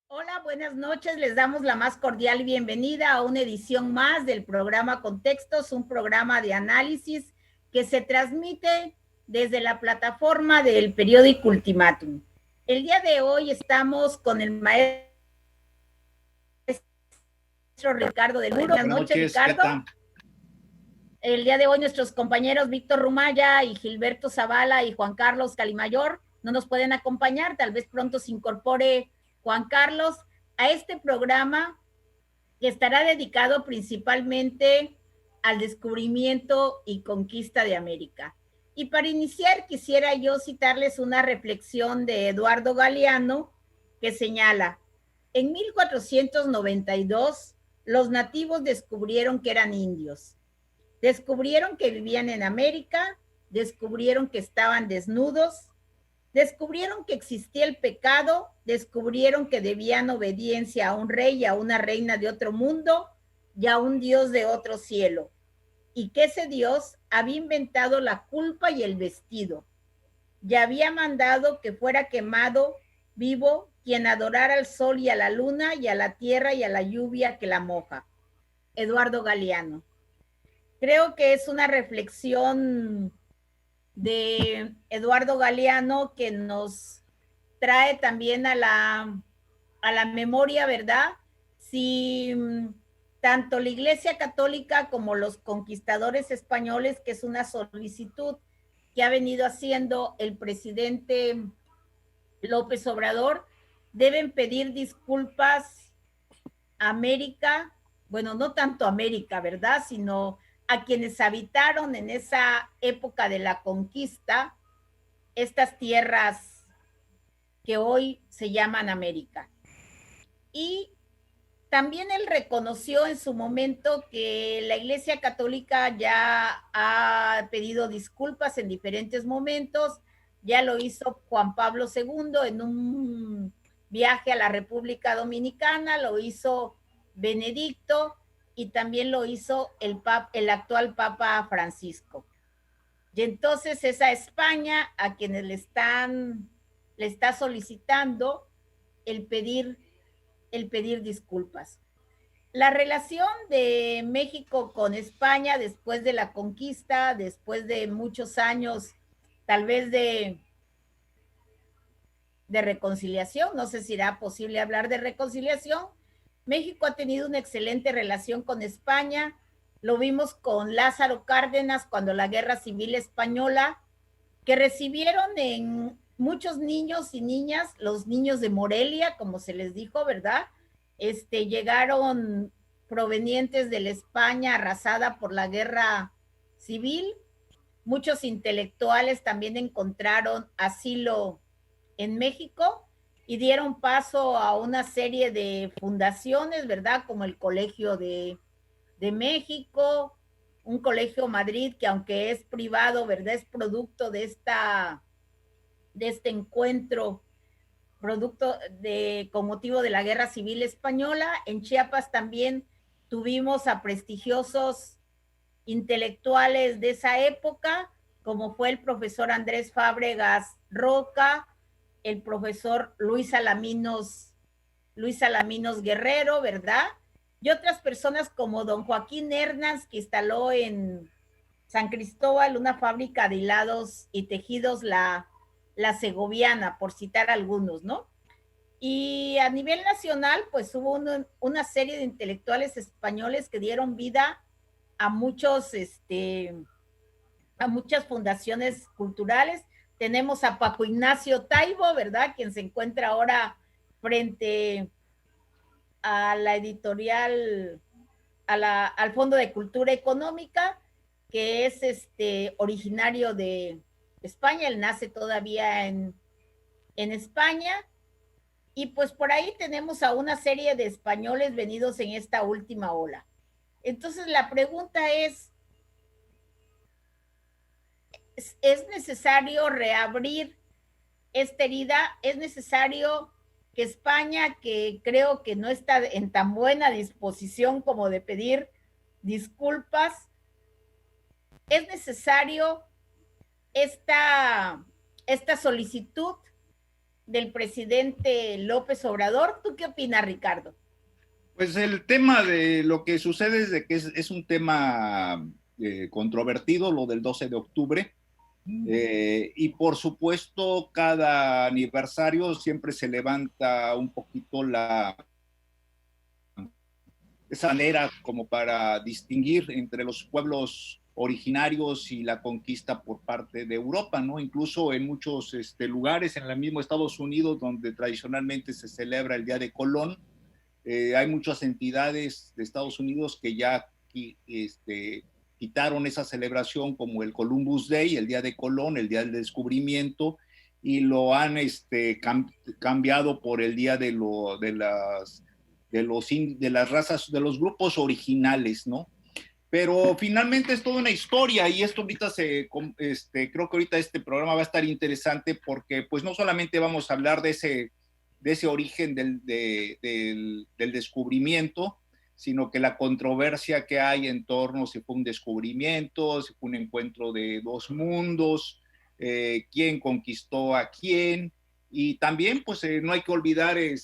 Hola, buenas noches. Les damos la más cordial bienvenida a una edición más del programa Contextos, un programa de análisis que se transmite desde la plataforma del periódico Ultimátum. El día de hoy estamos con el maestro Ricardo del Muro. Buenas noches, Ricardo. El día de hoy nuestros compañeros Víctor Rumaya y Gilberto Zavala y Juan Carlos Calimayor no nos pueden acompañar, tal vez pronto se incorpore Juan Carlos a este programa que estará dedicado principalmente al descubrimiento y conquista de América. Y para iniciar quisiera yo citarles una reflexión de Eduardo Galeano que señala, en 1492 los nativos descubrieron que eran indios. Descubrieron que vivían en América, descubrieron que estaban desnudos, descubrieron que existía el pecado, descubrieron que debían obediencia a un rey y a una reina de otro mundo y a un Dios de otro cielo, y que ese Dios había inventado la culpa y el vestido, y había mandado que fuera quemado vivo quien adorara al sol y a la luna y a la tierra y a la lluvia que la moja. Eduardo Galeano. Creo que es una reflexión de Eduardo Galeano que nos trae también a la memoria, ¿verdad? Si tanto la Iglesia Católica como los conquistadores españoles, que es una solicitud que ha venido haciendo el presidente López Obrador, deben pedir disculpas a América, bueno, no tanto a América, ¿verdad? Sino a quienes habitaron en esa época de la conquista estas tierras que hoy se llaman América. Y también él reconoció en su momento que la Iglesia Católica ya ha pedido disculpas en diferentes momentos, ya lo hizo Juan Pablo II en un viaje a la República Dominicana, lo hizo Benedicto y también lo hizo el actual Papa Francisco. Y entonces es a España a quienes le está solicitando el pedir disculpas. La relación de México con España después de la conquista, después de muchos años, tal vez de reconciliación, no sé si será posible hablar de reconciliación. México ha tenido una excelente relación con España, lo vimos con Lázaro Cárdenas cuando la Guerra Civil Española, que recibieron en muchos niños y niñas, los niños de Morelia, como se les dijo, ¿verdad? Llegaron provenientes de la España arrasada por la Guerra Civil. Muchos intelectuales también encontraron asilo en México y dieron paso a una serie de fundaciones, ¿verdad? Como el Colegio de México, un Colegio Madrid que aunque es privado, ¿verdad? Es producto de este encuentro, producto con motivo de la Guerra Civil Española. En Chiapas también tuvimos a prestigiosos intelectuales de esa época, como fue el profesor Andrés Fábregas Roca, el profesor Luis Alaminos Guerrero, ¿verdad? Y otras personas como don Joaquín Hernández, que instaló en San Cristóbal una fábrica de hilados y tejidos, la Segoviana, por citar algunos, ¿no? Y a nivel nacional, pues hubo una serie de intelectuales españoles que dieron vida a a muchas fundaciones culturales. Tenemos a Paco Ignacio Taibo, ¿verdad? Quien se encuentra ahora frente a la editorial, al Fondo de Cultura Económica, que es originario de España, él nace todavía en España, y pues por ahí tenemos a una serie de españoles venidos en esta última ola. Entonces la pregunta es necesario reabrir esta herida? ¿Es necesario que España, que creo que no está en tan buena disposición como de pedir disculpas, es necesario esta solicitud del presidente López Obrador. ¿Tú qué opinas, Ricardo? Pues el tema de lo que sucede es de que es un tema controvertido, lo del 12 de octubre, y por supuesto cada aniversario siempre se levanta un poquito esa manera como para distinguir entre los pueblos originarios y la conquista por parte de Europa, ¿no? Incluso en muchos lugares, en el mismo Estados Unidos, donde tradicionalmente se celebra el Día de Colón, hay muchas entidades de Estados Unidos que ya quitaron esa celebración como el Columbus Day, el Día de Colón, el Día del Descubrimiento, y lo han cambiado por el Día de las razas, de los grupos originales, ¿no? Pero finalmente es toda una historia y esto ahorita creo que ahorita este programa va a estar interesante porque pues no solamente vamos a hablar de ese origen del descubrimiento, sino que la controversia que hay en torno a si fue un descubrimiento, si fue un encuentro de dos mundos, quién conquistó a quién, y también pues no hay que olvidar el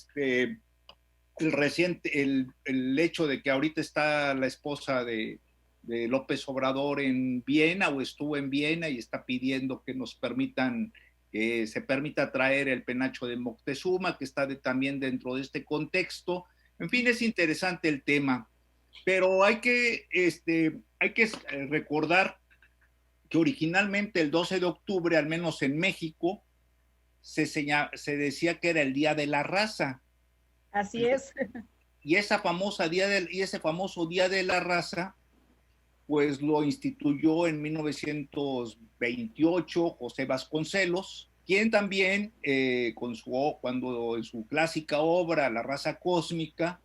hecho de que ahorita está la esposa de López Obrador en Viena o estuvo en Viena y está pidiendo que nos permitan, que se permita traer el penacho de Moctezuma, que está también dentro de este contexto. En fin, es interesante el tema, pero hay que recordar que originalmente el 12 de octubre, al menos en México, se decía que era el Día de la Raza. Así es. Y y ese famoso Día de la Raza, pues lo instituyó en 1928 José Vasconcelos, quien también, cuando en su clásica obra La raza cósmica,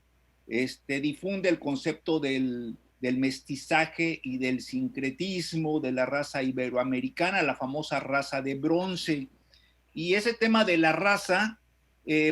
difunde el concepto del mestizaje y del sincretismo de la raza iberoamericana, la famosa raza de bronce. Y ese tema de la raza,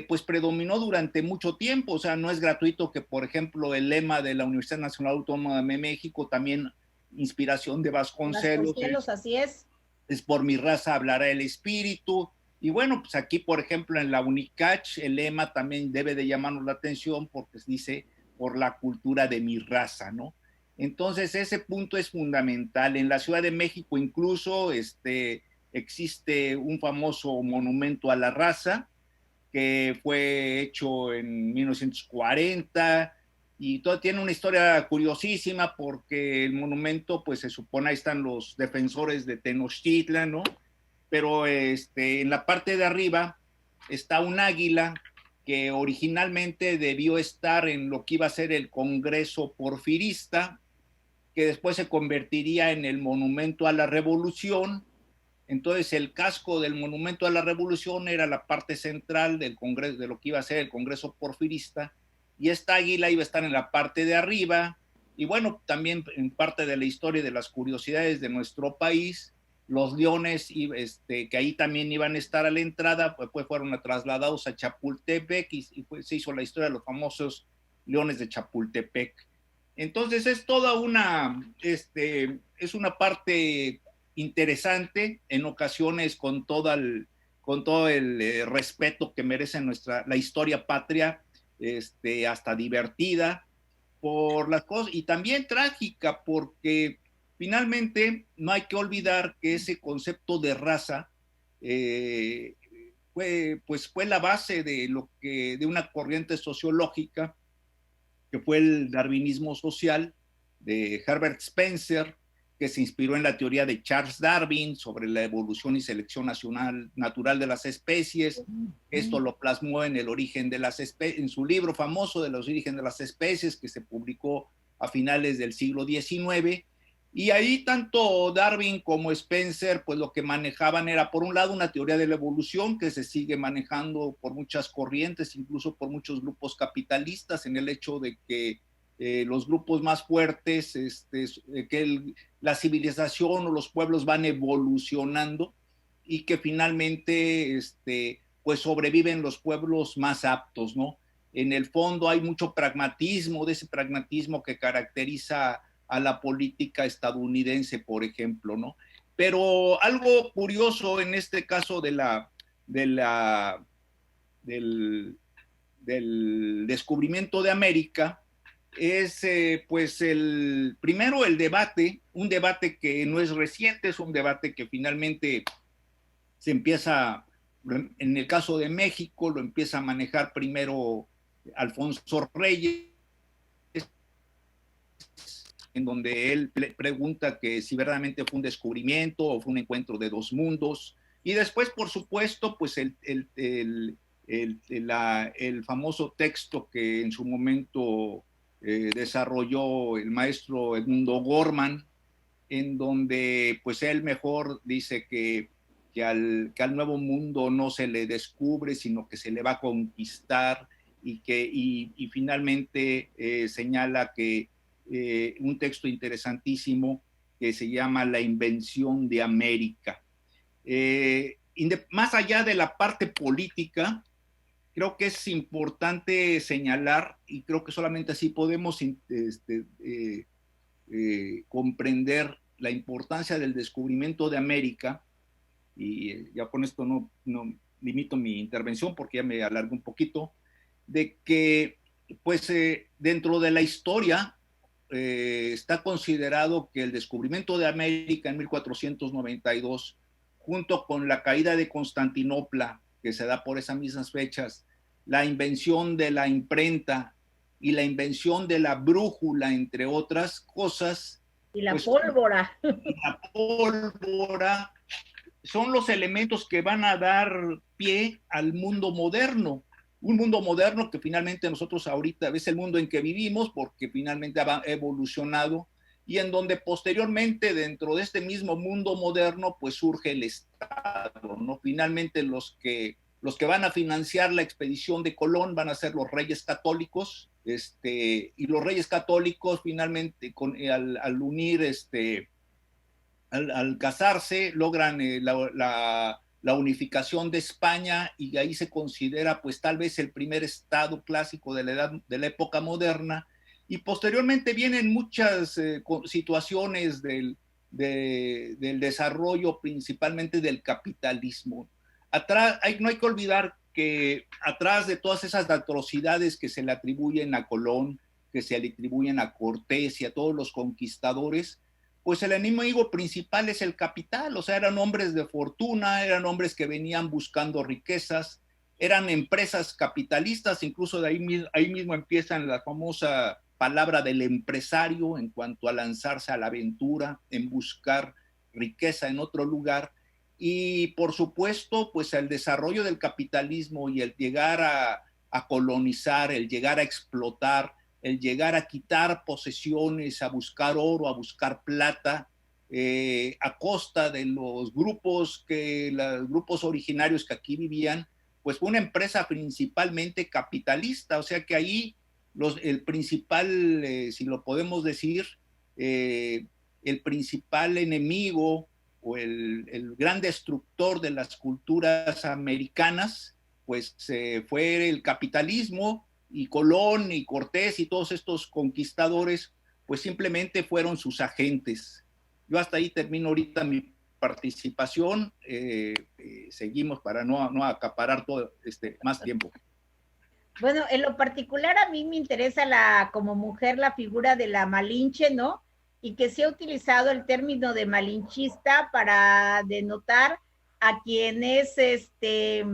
pues predominó durante mucho tiempo. O sea, no es gratuito que, por ejemplo, el lema de la Universidad Nacional Autónoma de México, también inspiración de Vasconcelos, Vasconcelos, así es. es por mi raza hablará el espíritu. Y bueno, pues aquí, por ejemplo, en la UNICACH, el lema también debe de llamarnos la atención porque dice por la cultura de mi raza, ¿no? Entonces, ese punto es fundamental. En la Ciudad de México incluso existe un famoso monumento a la raza que fue hecho en 1940 y todo tiene una historia curiosísima porque el monumento, pues se supone ahí están los defensores de Tenochtitlan, ¿no? Pero en la parte de arriba está un águila que originalmente debió estar en lo que iba a ser el Congreso Porfirista, que después se convertiría en el Monumento a la Revolución. Entonces el casco del Monumento a la Revolución era la parte central del Congreso, de lo que iba a ser el Congreso Porfirista, y esta águila iba a estar en la parte de arriba. Y bueno, también en parte de la historia de las curiosidades de nuestro país, los leones que ahí también iban a estar a la entrada, pues fueron trasladados a Chapultepec y pues se hizo la historia de los famosos leones de Chapultepec. Entonces es toda es una parte interesante, en ocasiones con todo el respeto que merece la historia patria, hasta divertida por las cosas y también trágica porque finalmente no hay que olvidar que ese concepto de raza eh, fue la base de una corriente sociológica que fue el darwinismo social de Herbert Spencer, que se inspiró en la teoría de Charles Darwin sobre la evolución y selección natural de las especies. Esto lo plasmó en el origen de las especies, en su libro famoso de los orígenes de las especies, que se publicó a finales del siglo XIX. Y ahí tanto Darwin como Spencer, pues lo que manejaban era, por un lado, una teoría de la evolución que se sigue manejando por muchas corrientes, incluso por muchos grupos capitalistas, en el hecho de que los grupos más fuertes, la civilización o los pueblos van evolucionando y que finalmente pues sobreviven los pueblos más aptos, ¿no? En el fondo hay mucho pragmatismo, de ese pragmatismo que caracteriza a la política estadounidense, por ejemplo, ¿no? Pero algo curioso en este caso de la del descubrimiento de América es pues primero el debate, un debate que no es reciente, es un debate que finalmente se empieza, en el caso de México, lo empieza a manejar primero Alfonso Reyes, en donde él pregunta que si verdaderamente fue un descubrimiento o fue un encuentro de dos mundos. Y después, por supuesto, pues el famoso texto que en su momento desarrolló el maestro Edmundo Gorman, en donde pues él mejor dice que al nuevo mundo no se le descubre, sino que se le va a conquistar, y finalmente señala que un texto interesantísimo que se llama La invención de América. Más allá de la parte política, creo que es importante señalar, y creo que solamente así podemos comprender la importancia del descubrimiento de América, y ya con esto no limito mi intervención porque ya me alargo un poquito, de que pues dentro de la historia está considerado que el descubrimiento de América en 1492, junto con la caída de Constantinopla, que se da por esas mismas fechas, la invención de la imprenta y la invención de la brújula, entre otras cosas. Y la pues, pólvora. Y la pólvora son los elementos que van a dar pie al mundo moderno. Un mundo moderno que finalmente nosotros ahorita es el mundo en que vivimos, porque finalmente ha evolucionado, y en donde posteriormente dentro de este mismo mundo moderno pues surge el Estado, ¿no? Finalmente los que van a financiar la expedición de Colón van a ser los reyes católicos, y los reyes católicos finalmente al unir al casarse logran la unificación de España, y ahí se considera pues tal vez el primer estado clásico de la época moderna, y posteriormente vienen muchas situaciones del desarrollo, principalmente del capitalismo. No hay que olvidar que atrás de todas esas atrocidades que se le atribuyen a Colón, que se le atribuyen a Cortés y a todos los conquistadores, pues el enemigo principal es el capital. O sea, eran hombres de fortuna, eran hombres que venían buscando riquezas, eran empresas capitalistas, incluso de ahí mismo empiezan la famosa palabra del empresario en cuanto a lanzarse a la aventura, en buscar riqueza en otro lugar. Y por supuesto, pues el desarrollo del capitalismo y el llegar a colonizar, el llegar a explotar, el llegar a quitar posesiones, a buscar oro, a buscar plata, a costa de los grupos originarios que aquí vivían, pues fue una empresa principalmente capitalista. O sea que ahí el principal, si lo podemos decir, el principal enemigo o el gran destructor de las culturas americanas, pues fue el capitalismo, y Colón y Cortés y todos estos conquistadores, pues simplemente fueron sus agentes. Yo hasta ahí termino ahorita mi participación. Seguimos para no acaparar todo más tiempo. Bueno, en lo particular a mí me interesa como mujer la figura de la Malinche, ¿no? Y que se ha utilizado el término de malinchista para denotar a quien es que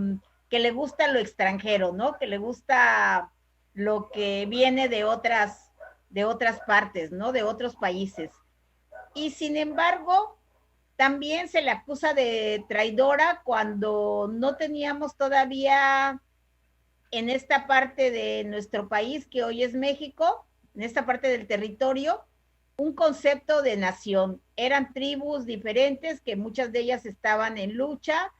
le gusta lo extranjero, ¿no? Que le gusta lo que viene de otras partes, ¿no? De otros países. Y sin embargo, también se le acusa de traidora cuando no teníamos todavía en esta parte de nuestro país, que hoy es México, en esta parte del territorio, un concepto de nación. Eran tribus diferentes, que muchas de ellas estaban en lucha,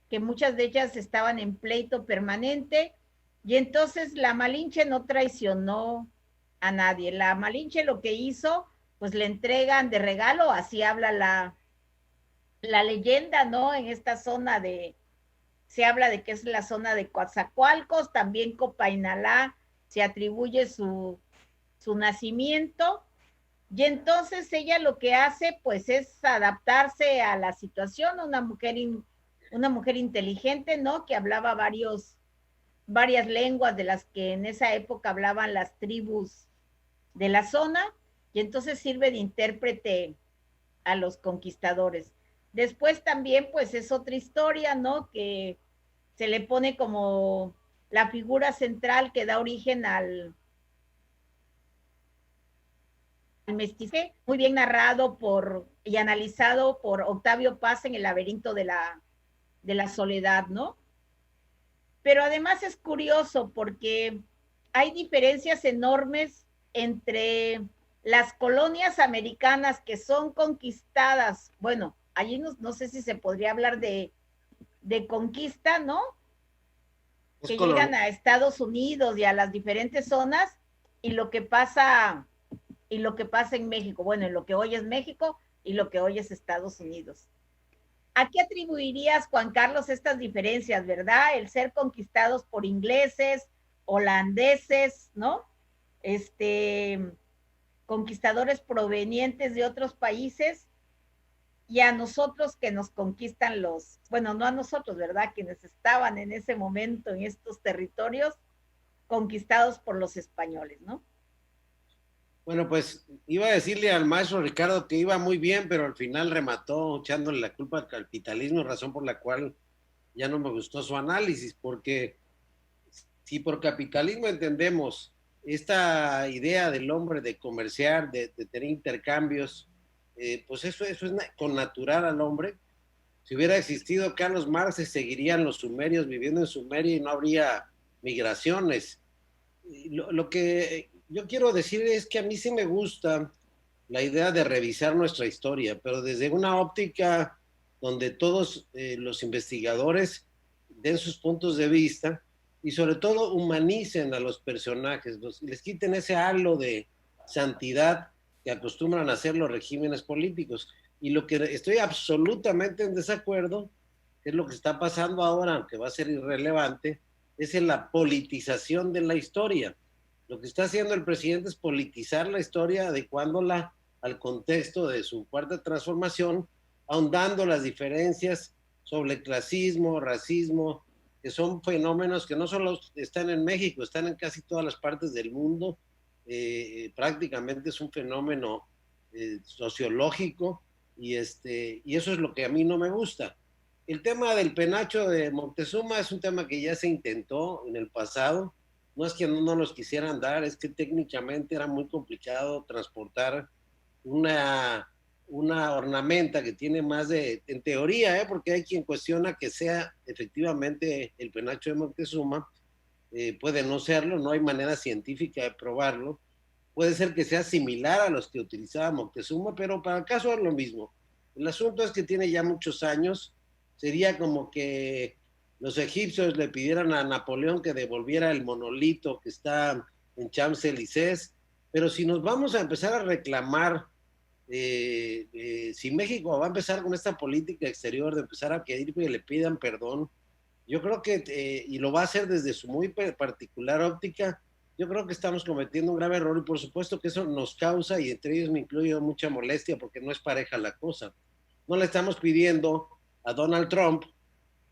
que muchas de ellas estaban en pleito permanente, y entonces la Malinche no traicionó a nadie. La Malinche lo que hizo, pues le entregan de regalo, así habla la leyenda, ¿no? En esta zona se habla de que es la zona de Coatzacoalcos, también Copainalá se atribuye su nacimiento, y entonces ella lo que hace pues es adaptarse a la situación, una mujer inteligente, ¿no? Que hablaba varios varias lenguas de las que en esa época hablaban las tribus de la zona, y entonces sirve de intérprete a los conquistadores. Después también, pues es otra historia, ¿no? Que se le pone como la figura central que da origen al mestizaje, muy bien narrado y analizado por Octavio Paz en El laberinto de la soledad, ¿no? Pero además es curioso porque hay diferencias enormes entre las colonias americanas que son conquistadas, bueno, allí no sé si se podría hablar de conquista, ¿no? Que llegan a Estados Unidos y a las diferentes zonas, y lo que pasa en México, bueno, en lo que hoy es México y lo que hoy es Estados Unidos. ¿A qué atribuirías, Juan Carlos, estas diferencias, verdad? El ser conquistados por ingleses, holandeses, ¿no? Conquistadores provenientes de otros países, y a nosotros que nos conquistan bueno, no a nosotros, ¿verdad? Quienes estaban en ese momento en estos territorios conquistados por los españoles, ¿no? Bueno, pues iba a decirle al maestro Ricardo que iba muy bien, pero al final remató echándole la culpa al capitalismo, razón por la cual ya no me gustó su análisis, porque si por capitalismo entendemos esta idea del hombre de comerciar, de tener intercambios, pues eso es connatural al hombre. Si hubiera existido Carlos Marx, seguirían los sumerios viviendo en Sumeria y no habría migraciones. Lo que yo quiero decir es que a mí sí me gusta la idea de revisar nuestra historia, pero desde una óptica donde todos los investigadores den sus puntos de vista y sobre todo humanicen a los personajes, les quiten ese halo de santidad que acostumbran a hacer los regímenes políticos. Y lo que estoy absolutamente en desacuerdo, que es lo que está pasando ahora, aunque va a ser irrelevante, es en la politización de la historia. Lo que está haciendo el presidente es politizar la historia, adecuándola al contexto de su cuarta transformación, ahondando las diferencias sobre clasismo, racismo, que son fenómenos que no solo están en México, están en casi todas las partes del mundo. Prácticamente es un fenómeno sociológico, y eso es lo que a mí no me gusta. El tema del penacho de Moctezuma es un tema que ya se intentó en el pasado. No es que no nos quisieran dar, es que técnicamente era muy complicado transportar una ornamenta que tiene más de, en teoría, porque hay quien cuestiona que sea efectivamente el penacho de Moctezuma, puede no serlo, no hay manera científica de probarlo, puede ser que sea similar a los que utilizaba Moctezuma, pero para el caso es lo mismo. El asunto es que tiene ya muchos años, sería como que los egipcios le pidieran a Napoleón que devolviera el monolito que está en Champs-Élysées, pero si nos vamos a empezar a reclamar, si México va a empezar con esta política exterior de empezar a pedir que le pidan perdón, yo creo que, y lo va a hacer desde su muy particular óptica, yo creo que estamos cometiendo un grave error, y por supuesto que eso nos causa, y entre ellos me incluyo, mucha molestia, porque no es pareja la cosa. No le estamos pidiendo a Donald Trump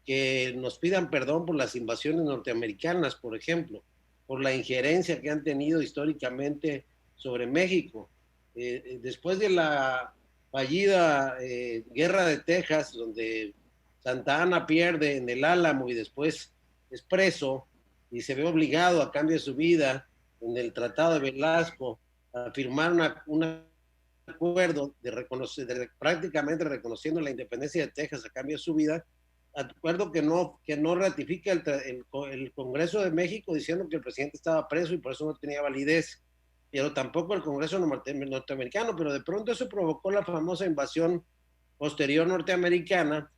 que nos pidan perdón por las invasiones norteamericanas, por ejemplo, por la injerencia que han tenido históricamente sobre México. Después de la fallida guerra de Texas, donde Santa Anna pierde en el Álamo y después es preso y se ve obligado a cambio de su vida en el Tratado de Velasco a firmar un acuerdo prácticamente reconociendo la independencia de Texas a cambio de su vida, acuerdo que no ratifica el Congreso de México diciendo que el presidente estaba preso y por eso no tenía validez, pero tampoco el Congreso norteamericano, pero de pronto eso provocó la famosa invasión posterior norteamericana,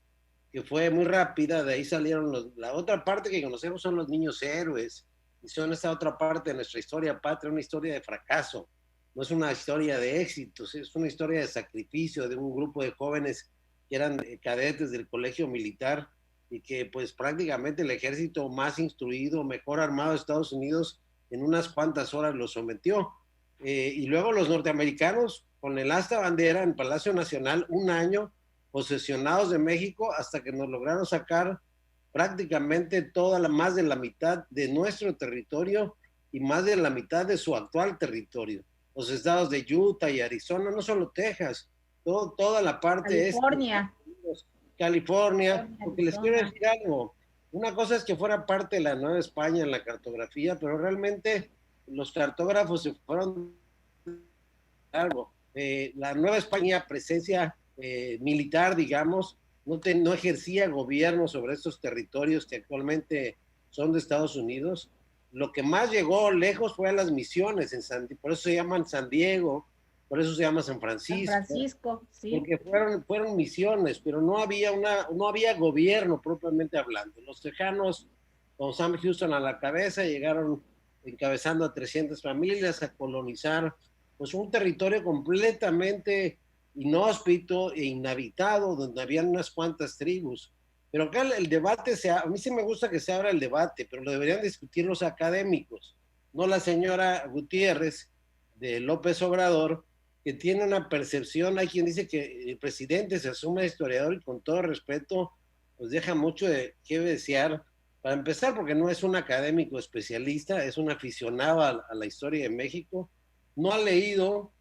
que fue muy rápida. De ahí salieron la otra parte que conocemos son los niños héroes, y son esa otra parte de nuestra historia patria, una historia de fracaso, no es una historia de éxitos, es una historia de sacrificio de un grupo de jóvenes que eran cadetes del colegio militar, y que pues prácticamente el ejército más instruido, mejor armado de Estados Unidos en unas cuantas horas lo sometió. Y luego los norteamericanos con el asta bandera en Palacio Nacional un año, posesionados de México, hasta que nos lograron sacar prácticamente más de la mitad de nuestro territorio y más de la mitad de su actual territorio. Los estados de Utah y Arizona, no solo Texas, toda la parte California. California, porque les quiero decir algo. Una cosa es que fuera parte de la Nueva España en la cartografía, pero realmente los cartógrafos se fueron algo. La Nueva España, presencia militar, digamos, no ejercía gobierno sobre estos territorios que actualmente son de Estados Unidos. Lo que más llegó lejos fue a las misiones, por eso se llaman San Diego, por eso se llama San Francisco. San Francisco, sí. Porque fueron misiones, pero no había gobierno propiamente hablando. Los tejanos, con Sam Houston a la cabeza, llegaron encabezando a 300 familias a colonizar pues un territorio completamente inhóspito e inhabitado, donde habían unas cuantas tribus. Pero acá el debate, a mí sí me gusta que se abra el debate, pero lo deberían discutir los académicos, no la señora Gutiérrez de López Obrador, que tiene una percepción. Hay quien dice que el presidente se asume historiador y, con todo respeto, pues deja mucho de qué desear. Para empezar, porque no es un académico especialista, es un aficionado a la historia de México. No ha leído.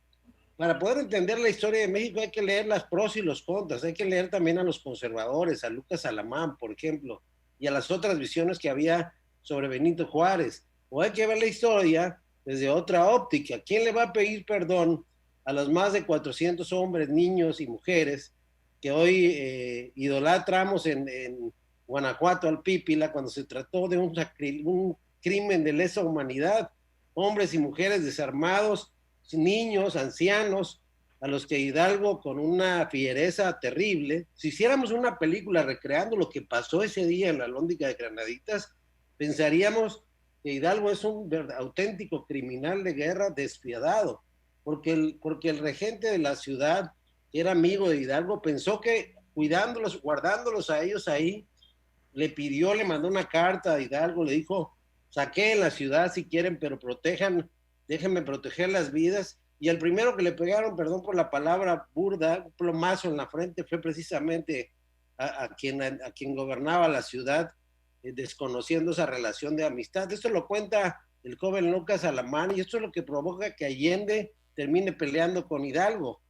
Para poder entender la historia de México hay que leer las pros y los contras, hay que leer también a los conservadores, a Lucas Alamán, por ejemplo, y a las otras visiones que había sobre Benito Juárez. O hay que ver la historia desde otra óptica. ¿Quién le va a pedir perdón a los más de 400 hombres, niños y mujeres que hoy idolatramos en Guanajuato al Pípila cuando se trató de un crimen de lesa humanidad? Hombres y mujeres desarmados, niños, ancianos, a los que Hidalgo, con una fiereza terrible, si hiciéramos una película recreando lo que pasó ese día en la Lóndiga de Granaditas, pensaríamos que Hidalgo es un auténtico criminal de guerra despiadado, porque el regente de la ciudad, que era amigo de Hidalgo, pensó que cuidándolos, guardándolos a ellos ahí, le mandó una carta a Hidalgo, le dijo: saqueen la ciudad si quieren, pero déjenme proteger las vidas. Y el primero que le pegaron, perdón por la palabra burda, un plomazo en la frente, fue precisamente a quien gobernaba la ciudad, desconociendo esa relación de amistad. Esto lo cuenta el joven Lucas Alamán, y esto es lo que provoca que Allende termine peleando con Hidalgo.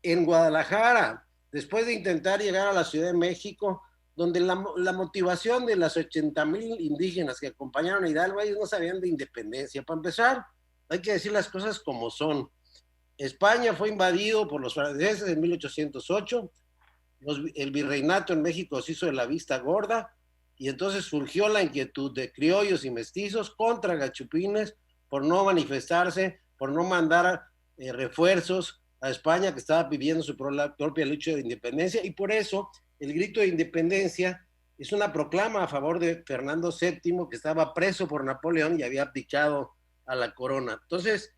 En Guadalajara, después de intentar llegar a la Ciudad de México, donde la motivación de las 80,000 indígenas que acompañaron a Hidalgo, ellos no sabían de independencia. Para empezar, hay que decir las cosas como son. España fue invadido por los franceses en 1808, el virreinato en México se hizo de la vista gorda, y entonces surgió la inquietud de criollos y mestizos contra gachupines por no manifestarse, por no mandar refuerzos a España, que estaba viviendo su propia lucha de independencia, y por eso el grito de independencia es una proclama a favor de Fernando VII, que estaba preso por Napoleón y había abdicado a la corona. Entonces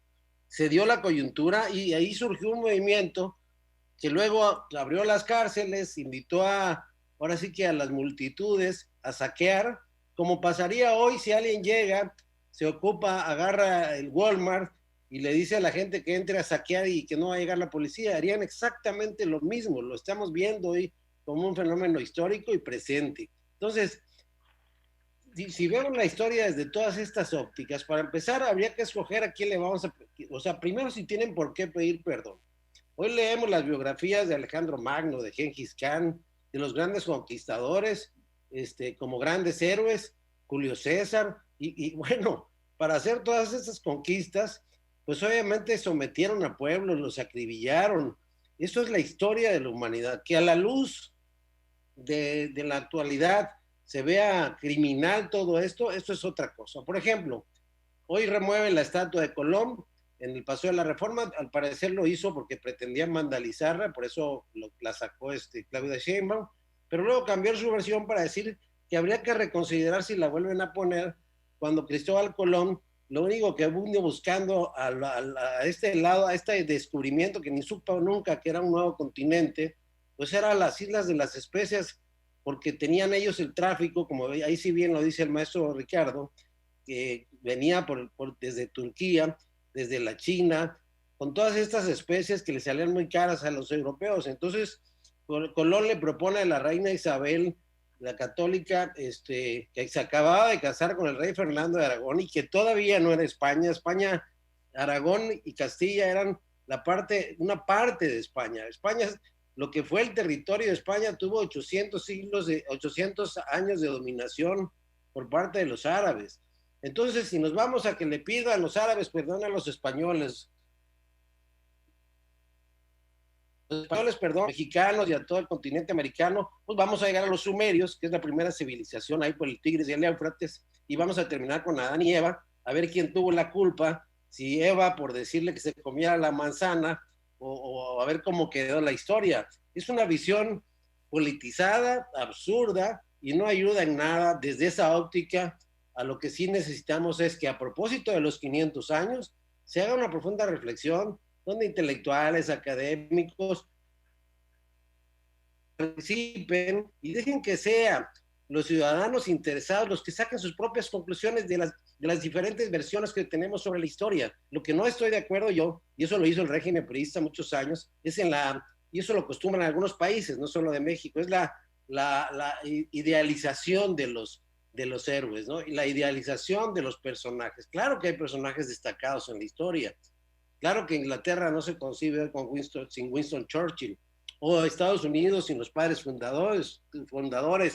se dio la coyuntura y ahí surgió un movimiento que luego abrió las cárceles, invitó ahora sí que a las multitudes a saquear, como pasaría hoy si alguien llega, se ocupa, agarra el Walmart y le dice a la gente que entre a saquear y que no va a llegar la policía. Harían exactamente lo mismo, lo estamos viendo hoy como un fenómeno histórico y presente. Entonces, si vemos la historia desde todas estas ópticas, para empezar habría que escoger a quién le vamos a... O sea, primero, si tienen por qué pedir perdón. Hoy leemos las biografías de Alejandro Magno, de Gengis Khan, de los grandes conquistadores, como grandes héroes, Julio César, y bueno, para hacer todas esas conquistas, pues obviamente sometieron a pueblos, los acribillaron. Eso es la historia de la humanidad. Que a la luz de la actualidad se vea criminal todo esto es otra cosa. Por ejemplo, hoy remueven la estatua de Colón en el Paseo de la Reforma. Al parecer lo hizo porque pretendían vandalizarla, por eso la sacó Claudia Sheinbaum, pero luego cambió su versión para decir que habría que reconsiderar si la vuelven a poner, cuando Cristóbal Colón lo único que vino buscando a este lado, a este descubrimiento que ni supo nunca que era un nuevo continente, pues eran las Islas de las Especias, porque tenían ellos el tráfico, como ahí sí bien lo dice el maestro Ricardo, que venía desde Turquía, desde la China, con todas estas especies que le salían muy caras a los europeos. Entonces Colón le propone a la reina Isabel la católica, que se acababa de casar con el rey Fernando de Aragón y que todavía no era España. España, Aragón y Castilla eran una parte de España. España, lo que fue el territorio de España, tuvo 800 años de dominación por parte de los árabes. Entonces, si nos vamos a que le pidan los árabes perdón a los españoles, mexicanos y a todo el continente americano, pues vamos a llegar a los sumerios, que es la primera civilización ahí por el Tigris y el Éufrates, y vamos a terminar con Adán y Eva, a ver quién tuvo la culpa, si Eva por decirle que se comiera la manzana, o a ver cómo quedó la historia. Es una visión politizada, absurda, y no ayuda en nada desde esa óptica. A lo que sí necesitamos es que a propósito de los 500 años, se haga una profunda reflexión donde intelectuales, académicos participen y dejen que sean los ciudadanos interesados los que saquen sus propias conclusiones de las diferentes versiones que tenemos sobre la historia. Lo que no estoy de acuerdo yo, y eso lo hizo el régimen priista muchos años, y eso lo acostumbran en algunos países, no solo de México, es la idealización de los héroes, ¿no? Y la idealización de los personajes. Claro que hay personajes destacados en la historia. Claro que Inglaterra no se concibe sin Winston Churchill, o Estados Unidos sin los padres fundadores,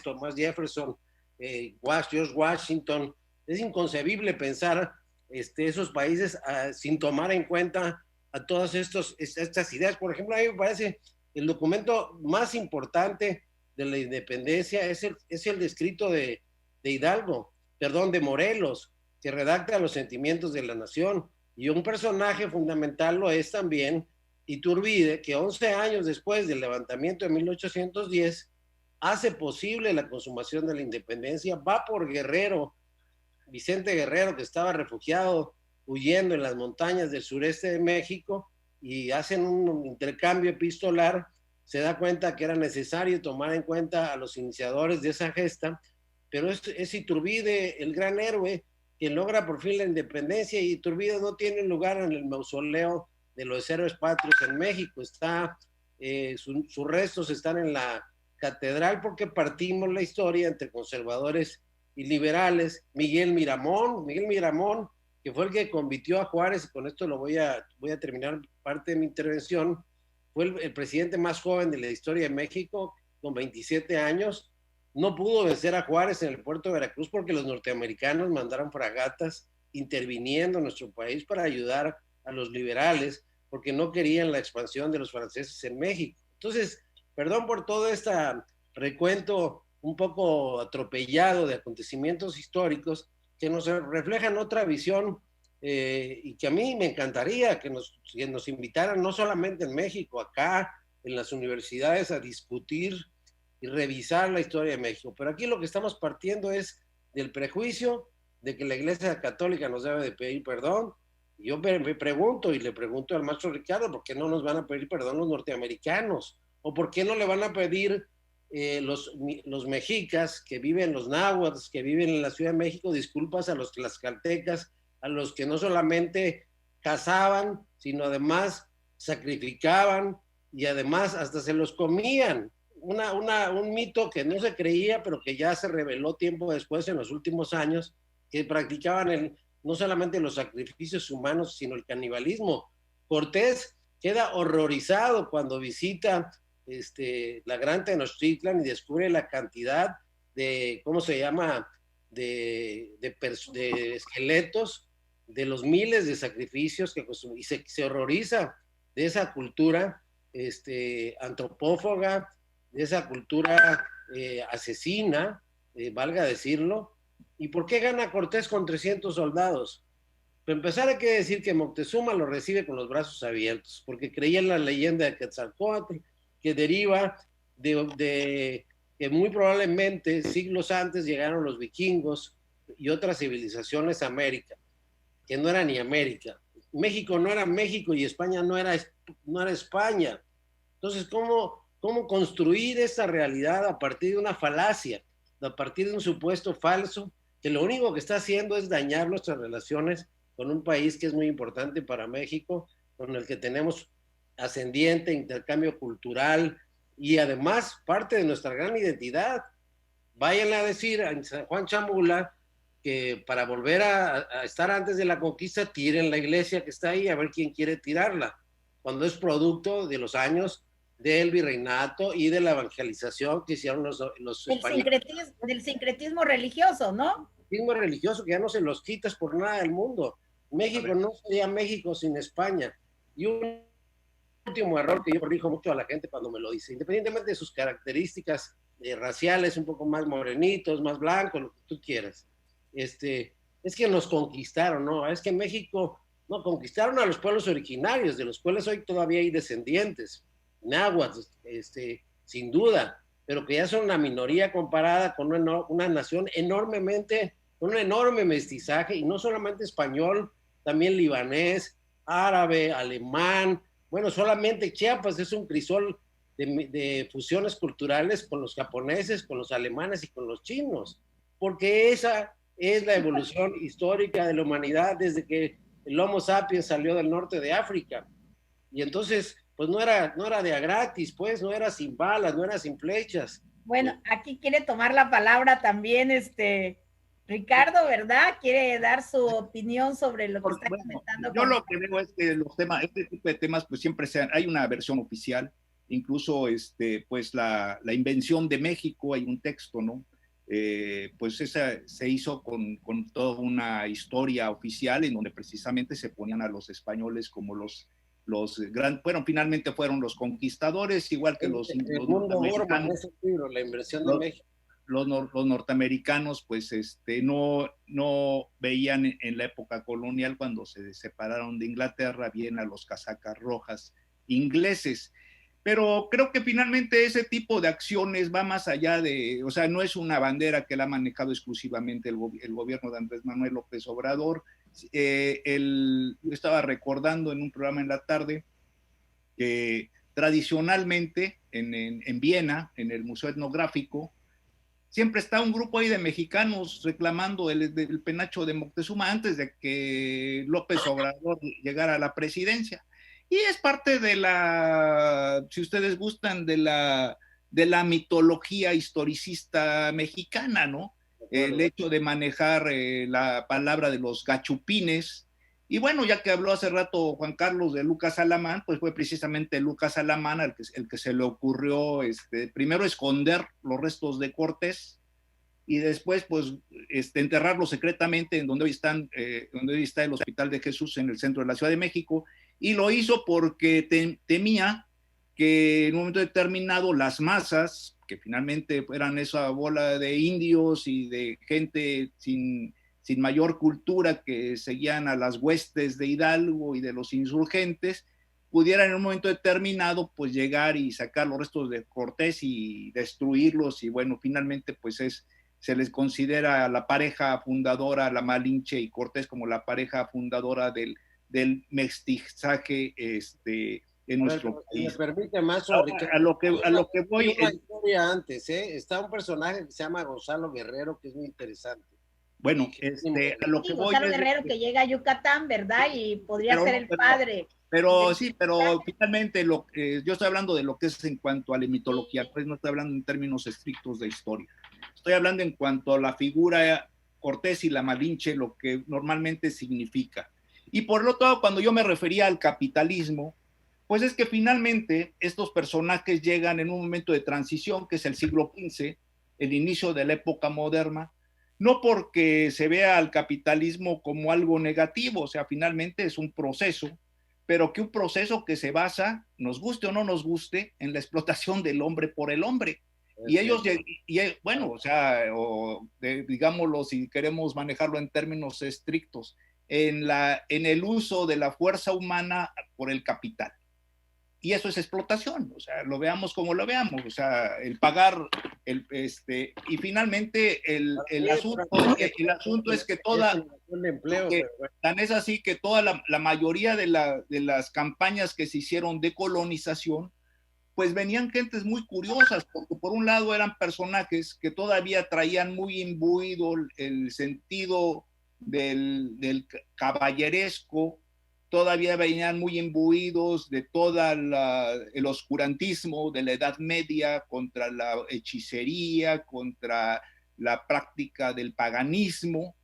Thomas Jefferson, George Washington. Es inconcebible pensar esos países sin tomar en cuenta a todas estas ideas. Por ejemplo, a mí me parece el documento más importante de la independencia es el escrito de Morelos, que redacta los sentimientos de la nación. Y un personaje fundamental lo es también Iturbide, que 11 años después del levantamiento de 1810 hace posible la consumación de la independencia, va por Guerrero, Vicente Guerrero, que estaba refugiado huyendo en las montañas del sureste de México, y hacen un intercambio epistolar. Se da cuenta que era necesario tomar en cuenta a los iniciadores de esa gesta, pero es Iturbide el gran héroe quien logra por fin la independencia, y Iturbide no tiene lugar en el mausoleo de los héroes patrios en México. Sus restos están en la catedral porque partimos la historia entre conservadores y liberales. Miguel Miramón, que fue el que convirtió a Juárez, y con esto voy a terminar parte de mi intervención, fue el presidente más joven de la historia de México, con 27 años, no pudo vencer a Juárez en el puerto de Veracruz porque los norteamericanos mandaron fragatas interviniendo en nuestro país para ayudar a los liberales, porque no querían la expansión de los franceses en México. Entonces, perdón por todo este recuento un poco atropellado de acontecimientos históricos que nos reflejan otra visión, y que a mí me encantaría que nos invitaran, no solamente en México, acá en las universidades, a discutir y revisar la historia de México. Pero aquí lo que estamos partiendo es del prejuicio de que la Iglesia Católica nos debe de pedir perdón. Yo me pregunto, y le pregunto al maestro Ricardo, ¿por qué no nos van a pedir perdón los norteamericanos? ¿O por qué no le van a pedir los mexicas que viven, los náhuatl que viven en la Ciudad de México, disculpas a los tlaxcaltecas, a los que no solamente cazaban, sino además sacrificaban y además hasta se los comían? Un mito que no se creía, pero que ya se reveló tiempo después, en los últimos años, que practicaban no solamente los sacrificios humanos, sino el canibalismo. Cortés queda horrorizado cuando visita la Gran Tenochtitlan y descubre la cantidad de, ¿cómo se llama?, de esqueletos, de los miles de sacrificios que y se horroriza de esa cultura antropófaga, de esa cultura asesina, valga decirlo. ¿Y por qué gana Cortés con 300 soldados? Para empezar, hay que decir que Moctezuma lo recibe con los brazos abiertos, porque creía en la leyenda de Quetzalcóatl, que deriva de que muy probablemente siglos antes llegaron los vikingos y otras civilizaciones a América, que no era ni América. México no era México y España no era España. Entonces, ¿cómo construir esa realidad a partir de una falacia, a partir de un supuesto falso, que lo único que está haciendo es dañar nuestras relaciones con un país que es muy importante para México, con el que tenemos ascendiente, intercambio cultural y además parte de nuestra gran identidad? váyanle a decir a San Juan Chamula que para volver a estar antes de la conquista, tiren la iglesia que está ahí, a ver quién quiere tirarla, cuando es producto de los años del virreinato y de la evangelización que hicieron los españoles. Del sincretismo religioso, ¿no? Sincretismo religioso que ya no se los quitas por nada del mundo. México no sería México sin España. Y un último error que yo corrijo mucho a la gente cuando me lo dice, independientemente de sus características raciales, un poco más morenitos, más blancos, lo que tú quieras, es que nos conquistaron, ¿no? Es que México, no, conquistaron a los pueblos originarios, de los cuales hoy todavía hay descendientes, náhuatl, sin duda, pero que ya son una minoría comparada con una nación enormemente, con un enorme mestizaje, y no solamente español, también libanés, árabe, alemán. Bueno, solamente Chiapas es un crisol de fusiones culturales con los japoneses, con los alemanes y con los chinos, porque esa es la evolución histórica de la humanidad desde que el Homo sapiens salió del norte de África. Y entonces, pues no era de a gratis, pues, no era sin balas, no era sin flechas. Bueno, aquí quiere tomar la palabra también Ricardo, ¿verdad? Quiere dar su opinión sobre lo que está comentando. Yo lo que veo es que los temas, este tipo de temas, pues siempre hay una versión oficial, incluso pues la invención de México, hay un texto, ¿no? Pues esa se hizo con toda una historia oficial en donde precisamente se ponían a los españoles como los grandes, bueno, finalmente fueron los conquistadores, igual que los norteamericanos. La inversión de México. Los norteamericanos, pues no veían en la época colonial, cuando se separaron de Inglaterra, bien a los casacas rojas ingleses. Pero creo que finalmente ese tipo de acciones va más allá de, o sea, no es una bandera que la ha manejado exclusivamente el gobierno de Andrés Manuel López Obrador. Yo estaba recordando en un programa en la tarde que tradicionalmente en Viena, en el Museo Etnográfico, siempre está un grupo ahí de mexicanos reclamando el penacho de Moctezuma antes de que López Obrador llegara a la presidencia. Y es parte de si ustedes gustan, de la mitología historicista mexicana, ¿no? El hecho de manejar la palabra de los gachupines. Y bueno, ya que habló hace rato Juan Carlos de Lucas Alamán, pues fue precisamente Lucas Alamán el que se le ocurrió primero esconder los restos de Cortés y después pues enterrarlos secretamente en donde hoy está el Hospital de Jesús en el centro de la Ciudad de México, y lo hizo porque temía que en un momento determinado las masas, que finalmente eran esa bola de indios y de gente sin mayor cultura que seguían a las huestes de Hidalgo y de los insurgentes, pudieran en un momento determinado pues llegar y sacar los restos de Cortés y destruirlos, y bueno, finalmente pues se les considera la pareja fundadora, la Malinche y Cortés, como la pareja fundadora del mestizaje en nuestro país. Me permite más, a lo que voy. Una historia antes, está un personaje que se llama Gonzalo Guerrero, que es muy interesante. Bueno, a lo que voy. Gonzalo Guerrero, que llega a Yucatán, ¿verdad? Y podría ser el padre. Pero sí, pero finalmente yo estoy hablando de lo que es en cuanto a la mitología, pues no estoy hablando en términos estrictos de historia. Estoy hablando en cuanto a la figura Cortés y la Malinche, lo que normalmente significa. Y por lo tanto, cuando yo me refería al capitalismo, pues es que finalmente estos personajes llegan en un momento de transición, que es el siglo XV, el inicio de la época moderna, no porque se vea al capitalismo como algo negativo, o sea, finalmente es un proceso, pero que un proceso que se basa, nos guste o no nos guste, en la explotación del hombre por el hombre. Y ellos, bueno, o sea, digámoslo, si queremos manejarlo en términos estrictos, en el uso de la fuerza humana por el capital. Y eso es explotación, o sea, lo veamos como lo veamos, o sea, el pagar, y finalmente el asunto es que tan es así que toda la mayoría de las campañas que se hicieron de colonización, pues venían gentes muy curiosas, porque por un lado eran personajes que todavía traían muy imbuido el sentido del caballeresco, todavía venían muy imbuidos de todo el oscurantismo de la Edad Media, contra la hechicería, contra la práctica del paganismo,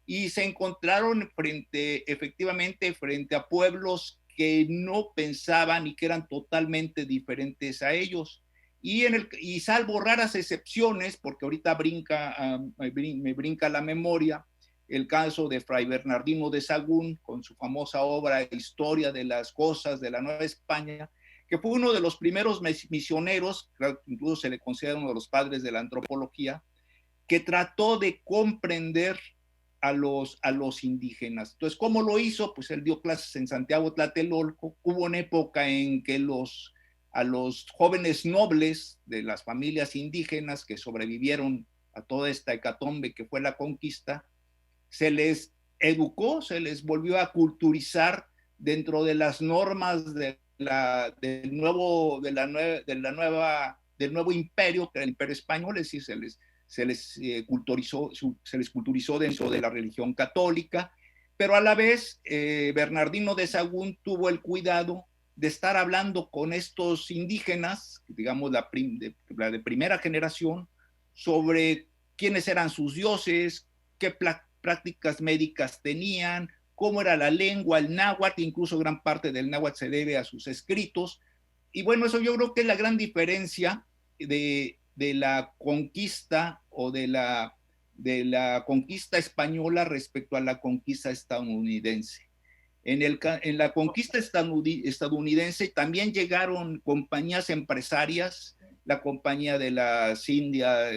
y se encontraron efectivamente frente a pueblos que no pensaban y que eran totalmente diferentes a ellos. Y salvo raras excepciones, porque ahorita me brinca la memoria, el caso de Fray Bernardino de Sahagún, con su famosa obra Historia de las Cosas de la Nueva España, que fue uno de los primeros misioneros, incluso se le considera uno de los padres de la antropología, que trató de comprender a los indígenas. Entonces, ¿cómo lo hizo? Pues él dio clases en Santiago Tlatelolco. Hubo una época en que a los jóvenes nobles de las familias indígenas que sobrevivieron a toda esta hecatombe que fue la conquista, se les educó, se les volvió a culturizar dentro de las normas del nuevo imperio, que era el imperio español, es decir, se les culturizó dentro de la religión católica, pero a la vez Bernardino de Sahagún tuvo el cuidado de estar hablando con estos indígenas, digamos la de primera generación, sobre quiénes eran sus dioses, qué prácticas médicas tenían, cómo era la lengua, el náhuatl, incluso gran parte del náhuatl se debe a sus escritos. Y bueno, eso yo creo que es la gran diferencia de la conquista o de la conquista española respecto a la conquista estadounidense. En la conquista estadounidense también llegaron compañías empresarias, la compañía de las Indias,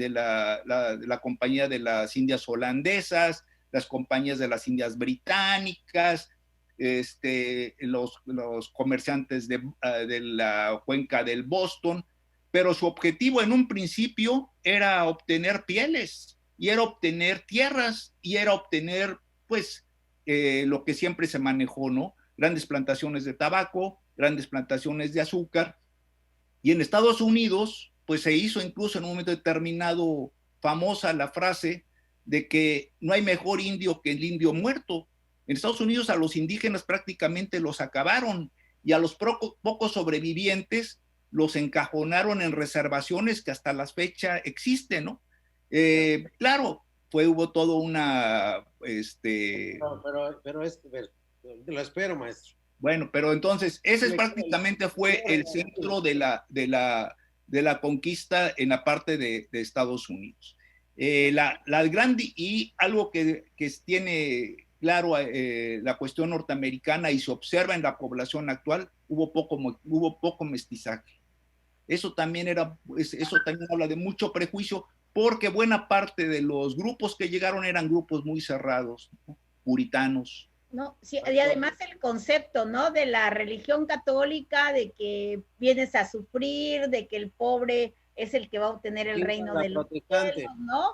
la compañía de las Indias holandesas, las compañías de las Indias británicas, los comerciantes de la cuenca del Boston, pero su objetivo en un principio era obtener pieles, y era obtener tierras, y era obtener, pues, lo que siempre se manejó, ¿no? Grandes plantaciones de tabaco, grandes plantaciones de azúcar. Y en Estados Unidos, pues se hizo incluso en un momento determinado famosa la frase de que no hay mejor indio que el indio muerto. En Estados Unidos a los indígenas prácticamente los acabaron, y a los pocos sobrevivientes los encajonaron en reservaciones que hasta la fecha existen, ¿no? Claro, hubo todo una... lo espero, maestro. Bueno, pero entonces ese prácticamente fue el centro de la conquista en la parte de Estados Unidos. Y algo que tiene claro la cuestión norteamericana y se observa en la población actual, hubo poco mestizaje. Eso también habla de mucho prejuicio, porque buena parte de los grupos que llegaron eran grupos muy cerrados, ¿no? Puritanos. No, sí, y además el concepto, ¿no? De la religión católica, de que vienes a sufrir, de que el pobre es el que va a obtener el reino de los cielos, ¿no?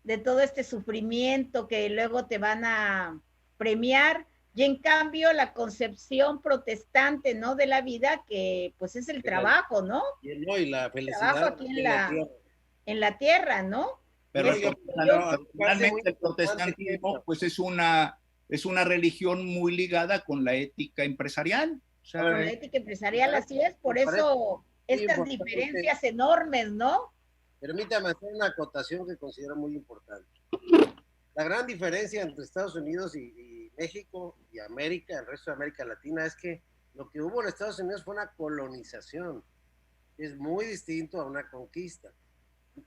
De todo este sufrimiento que luego te van a premiar. Y en cambio la concepción protestante, ¿no? De la vida, que pues es el trabajo, ¿no? Y la felicidad. El trabajo aquí en la tierra, ¿no? Pero finalmente el protestantismo pues es una religión muy ligada con la ética empresarial. O sea, con la ética empresarial, así es, por eso estas diferencias enormes, ¿no? Permítame hacer una acotación que considero muy importante. La gran diferencia entre Estados Unidos y México y América, el resto de América Latina, es que lo que hubo en Estados Unidos fue una colonización. Es muy distinto a una conquista.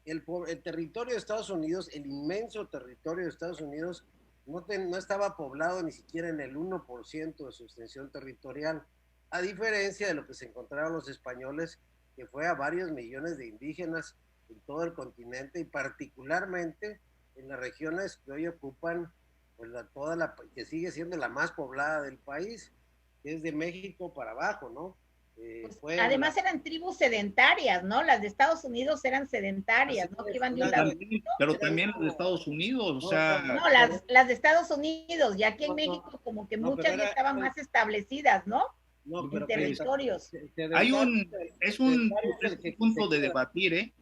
El territorio de Estados Unidos, el inmenso territorio de Estados Unidos, no estaba poblado ni siquiera en el 1% de su extensión territorial, a diferencia de lo que se encontraron los españoles, que fue a varios millones de indígenas en todo el continente, y particularmente en las regiones que hoy ocupan pues, que sigue siendo la más poblada del país, que es de México para abajo, ¿no? Pues, además eran tribus sedentarias, ¿no? Las de Estados Unidos eran sedentarias, ¿no? Que iban de un lado. Pero también los de Estados Unidos, o sea... No, las de Estados Unidos, y aquí en México como que muchas ya estaban más establecidas, ¿no? En territorios. Es un punto de debatir, ¿eh?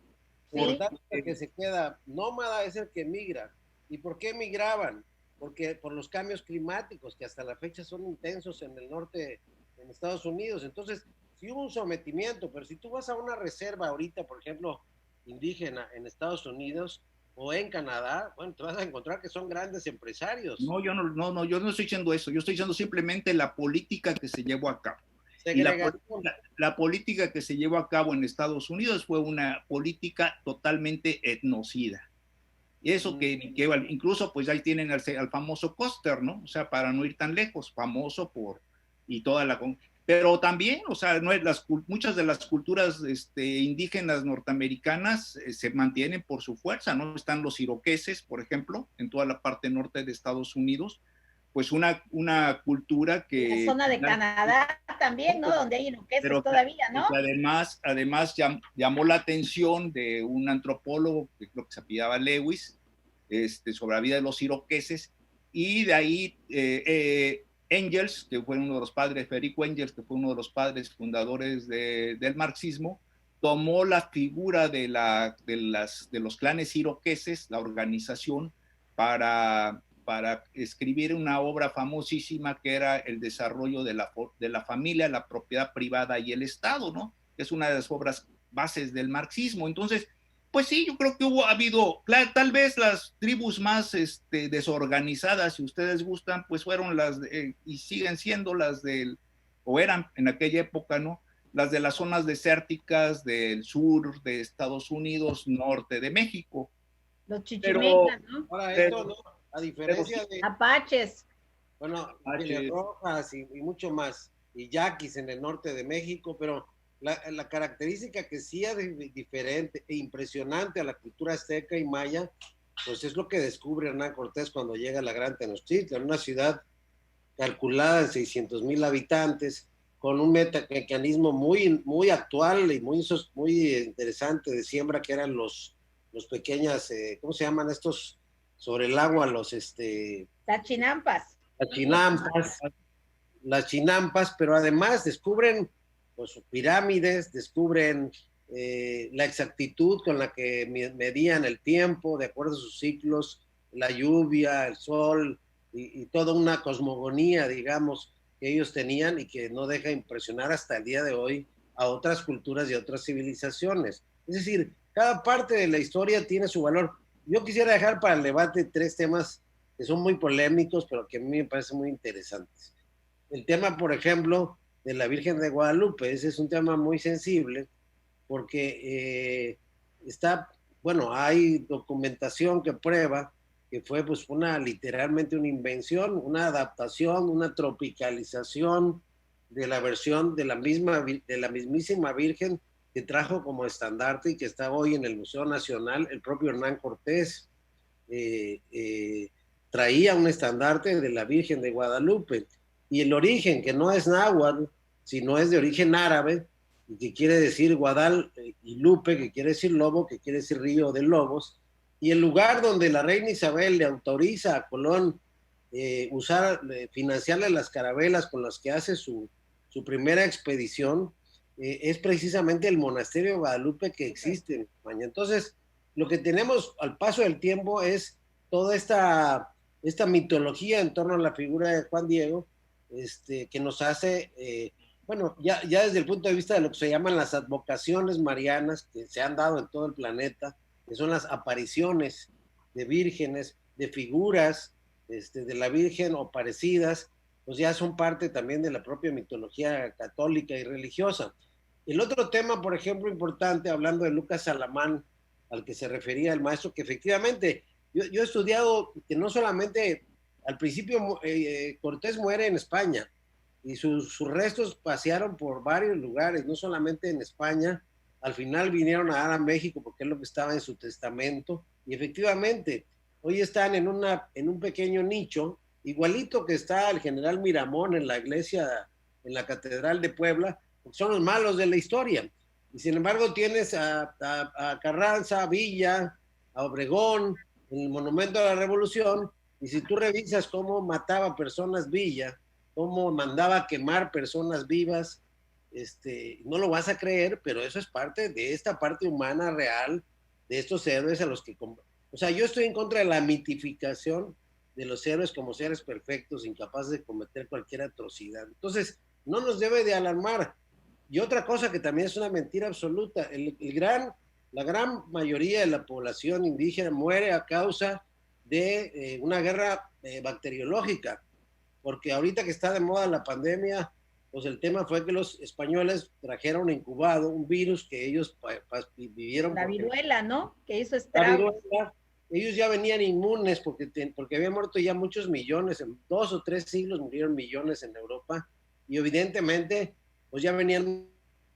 Sí. El que se queda nómada es el que migra. ¿Y por qué migraban? Porque por los cambios climáticos, que hasta la fecha son intensos en el norte, en Estados Unidos. Entonces, sí hubo un sometimiento, pero si tú vas a una reserva ahorita, por ejemplo, indígena en Estados Unidos o en Canadá, bueno, te vas a encontrar que son grandes empresarios. No, yo no estoy diciendo eso, yo estoy diciendo simplemente la política que se llevó a cabo. Y la política que se llevó a cabo en Estados Unidos fue una política totalmente etnocida. Y eso que incluso pues ahí tienen al famoso Custer, ¿no? O sea, para no ir tan lejos, famoso por, y toda la... Pero también, o sea, no es muchas de las culturas indígenas norteamericanas se mantienen por su fuerza, ¿no? Están los iroqueses, por ejemplo, en toda la parte norte de Estados Unidos, pues una cultura que... La zona de Canadá también, ¿no? Donde hay iroqueses todavía, ¿no? Además llamó la atención de un antropólogo, que creo que se apellidaba Lewis, sobre la vida de los iroqueses, y de ahí Engels, que fue uno de los padres, Federico Engels, que fue uno de los padres fundadores del marxismo, tomó la figura de los clanes iroqueses, la organización, para escribir una obra famosísima que era el desarrollo de la familia, la propiedad privada y el Estado, ¿no? Que es una de las obras bases del marxismo. Entonces, pues sí, yo creo que ha habido, tal vez las tribus más desorganizadas, si ustedes gustan, pues fueron y siguen siendo o eran en aquella época, ¿no? Las de las zonas desérticas del sur de Estados Unidos, norte de México. Los chichimecas, ¿no? Ahora esto, ¿no? A diferencia de... Apaches. Bueno, rojas y mucho más, y yaquis en el norte de México, pero la característica que sí es diferente e impresionante a la cultura azteca y maya, pues es lo que descubre Hernán Cortés cuando llega a la Gran Tenochtitlan, una ciudad calculada en 600,000 habitantes, con un mecanismo muy actual y muy interesante de siembra, que eran los pequeñas, ¿cómo se llaman estos? Sobre el agua, las chinampas. Las chinampas, pero además descubren pues, pirámides, descubren la exactitud con la que medían el tiempo, de acuerdo a sus ciclos, la lluvia, el sol, y toda una cosmogonía, digamos, que ellos tenían y que no deja impresionar hasta el día de hoy a otras culturas y a otras civilizaciones. Es decir, cada parte de la historia tiene su valor. Yo quisiera dejar para el debate 3 temas que son muy polémicos, pero que a mí me parecen muy interesantes. El tema, por ejemplo, de la Virgen de Guadalupe, ese es un tema muy sensible, porque hay documentación que prueba que fue pues literalmente una invención, una adaptación, una tropicalización de la versión de la mismísima Virgen que trajo como estandarte y que está hoy en el Museo Nacional. El propio Hernán Cortés traía un estandarte de la Virgen de Guadalupe, y el origen, que no es náhuatl, sino es de origen árabe, y que quiere decir Guadal y Lupe, que quiere decir lobo, que quiere decir río de lobos, y el lugar donde la reina Isabel le autoriza a Colón financiarle las carabelas con las que hace su primera expedición, es precisamente el monasterio de Guadalupe que existe en España. Entonces, lo que tenemos al paso del tiempo es toda esta mitología en torno a la figura de Juan Diego, que nos hace, ya desde el punto de vista de lo que se llaman las advocaciones marianas que se han dado en todo el planeta, que son las apariciones de vírgenes, de figuras de la Virgen o parecidas, pues ya son parte también de la propia mitología católica y religiosa. El otro tema, por ejemplo, importante, hablando de Lucas Alamán, al que se refería el maestro, que efectivamente yo he estudiado que no solamente al principio Cortés muere en España y sus restos pasearon por varios lugares, no solamente en España, al final vinieron a dar a México porque es lo que estaba en su testamento, y efectivamente hoy están en un pequeño nicho, igualito que está el general Miramón en la iglesia, en la Catedral de Puebla, porque son los malos de la historia. Y sin embargo tienes a Carranza, a Villa, a Obregón, en el Monumento a la Revolución, y si tú revisas cómo mataba personas Villa, cómo mandaba quemar personas vivas, no lo vas a creer, pero eso es parte de esta parte humana real de estos héroes a los que... O sea, yo estoy en contra de la mitificación de los héroes como seres perfectos, incapaces de cometer cualquier atrocidad. Entonces, no nos debe de alarmar. Y otra cosa que también es una mentira absoluta, el gran La gran mayoría de la población indígena muere a causa de una guerra bacteriológica, porque ahorita que está de moda la pandemia, pues el tema fue que los españoles trajeron incubado un virus que ellos vivieron. La viruela, ¿no? Que hizo estragos. Ellos ya venían inmunes porque habían muerto ya muchos millones, en 2 o 3 siglos murieron millones en Europa, y evidentemente pues ya venían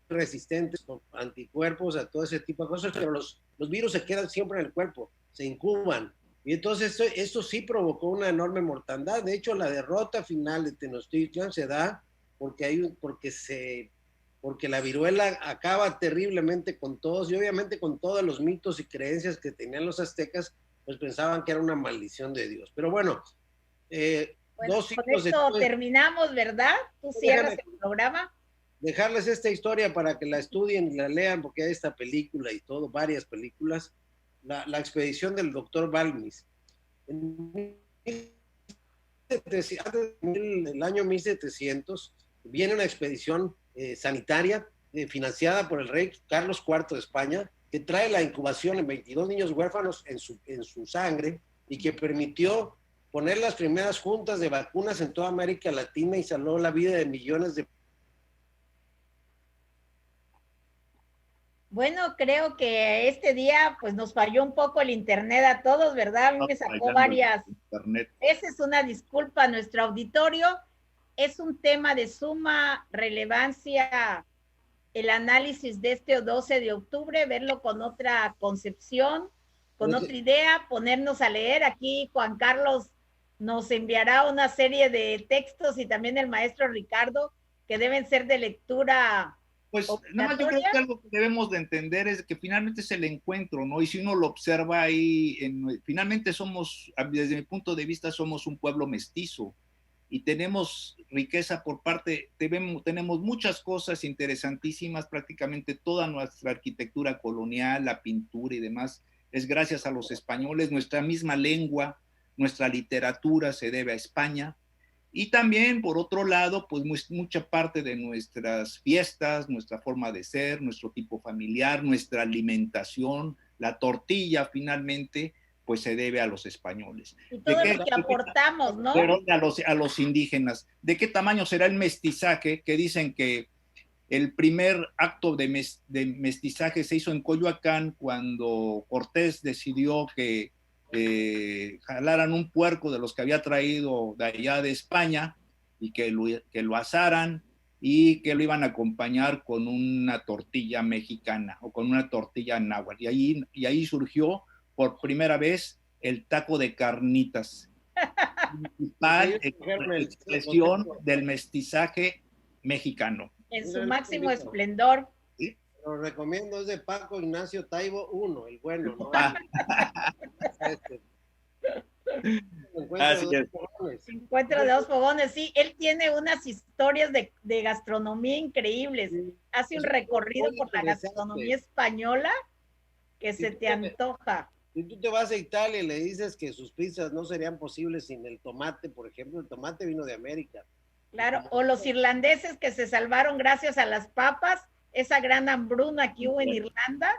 resistentes con anticuerpos a todo ese tipo de cosas, pero los virus se quedan siempre en el cuerpo, se incuban. Y entonces esto sí provocó una enorme mortandad. De hecho, la derrota final de Tenochtitlan se da porque la viruela acaba terriblemente con todos, y obviamente con todos los mitos y creencias que tenían los aztecas, pues pensaban que era una maldición de Dios. Pero bueno, con esto terminamos, ¿verdad? Tú cierras el programa. Dejarles esta historia para que la estudien y la lean, porque hay esta película y todo, varias películas. La expedición del doctor Balmis. En el año 1700 viene una expedición sanitaria financiada por el rey Carlos IV de España, que trae la incubación en 22 niños huérfanos en su sangre, y que permitió poner las primeras juntas de vacunas en toda América Latina y salvó la vida de millones de. Bueno, creo que este día pues nos falló un poco el internet a todos, ¿verdad? A mí me sacó varias. Esa es una disculpa a nuestro auditorio. Es un tema de suma relevancia el análisis de este 12 de octubre, verlo con otra concepción, con otra idea, ponernos a leer. Aquí Juan Carlos nos enviará una serie de textos, y también el maestro Ricardo, que deben ser de lectura. Pues nada más yo creo que algo que debemos de entender es que finalmente es el encuentro, ¿no? Y si uno lo observa ahí, finalmente somos, desde mi punto de vista, somos un pueblo mestizo y tenemos riqueza por parte, tenemos muchas cosas interesantísimas, prácticamente toda nuestra arquitectura colonial, la pintura y demás, es gracias a los españoles. Nuestra misma lengua, nuestra literatura se debe a España. Y también, por otro lado, pues mucha parte de nuestras fiestas, nuestra forma de ser, nuestro tipo familiar, nuestra alimentación, la tortilla finalmente, pues se debe a los españoles. Y todo lo que aportamos, ¿no? Pero a los indígenas. ¿De qué tamaño será el mestizaje? Que dicen que el primer acto de mestizaje se hizo en Coyoacán, cuando Cortés decidió que jalaran un puerco de los que había traído de allá de España y que lo asaran y que lo iban a acompañar con una tortilla mexicana o con una tortilla náhuatl. Y ahí surgió por primera vez el taco de carnitas, principal expresión del mestizaje mexicano. En su máximo esplendor. ¿Sí? Lo recomiendo, es de Paco Ignacio Taibo I, el bueno, ¿no? Encuentro de dos fogones, sí, él tiene unas historias de gastronomía increíbles, hace un recorrido por la gastronomía española que se te antoja. Si tú te vas a Italia y le dices que sus pizzas no serían posibles sin el tomate, por ejemplo, el tomate vino de América. Claro, o los irlandeses que se salvaron gracias a las papas, esa gran hambruna que hubo en Irlanda,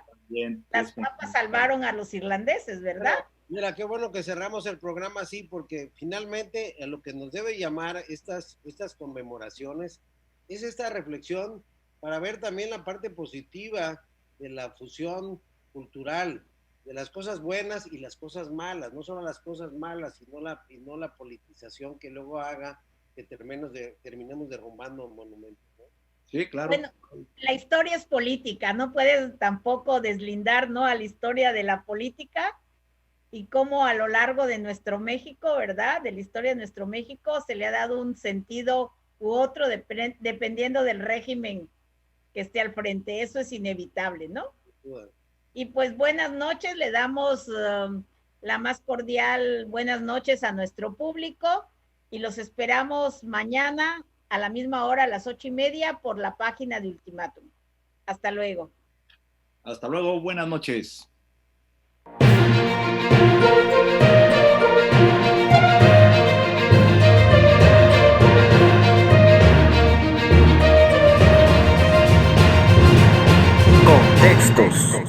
las papas salvaron a los irlandeses, ¿verdad? Mira, qué bueno que cerramos el programa así, porque finalmente lo que nos debe llamar estas conmemoraciones es esta reflexión para ver también la parte positiva de la fusión cultural, de las cosas buenas y las cosas malas, no solo las cosas malas, sino la politización que luego haga que terminemos derrumbando monumentos, ¿no? Sí, claro. Bueno, la historia es política, no puedes tampoco deslindar, ¿no?, a la historia de la política, y cómo a lo largo de nuestro México, ¿verdad?, de la historia de nuestro México, se le ha dado un sentido u otro dependiendo del régimen que esté al frente. Eso es inevitable, ¿no? Bueno. Y pues buenas noches, le damos la más cordial buenas noches a nuestro público, y los esperamos mañana a la misma hora, a las 8:30, por la página de Ultimátum. Hasta luego. Hasta luego, buenas noches. Contextos.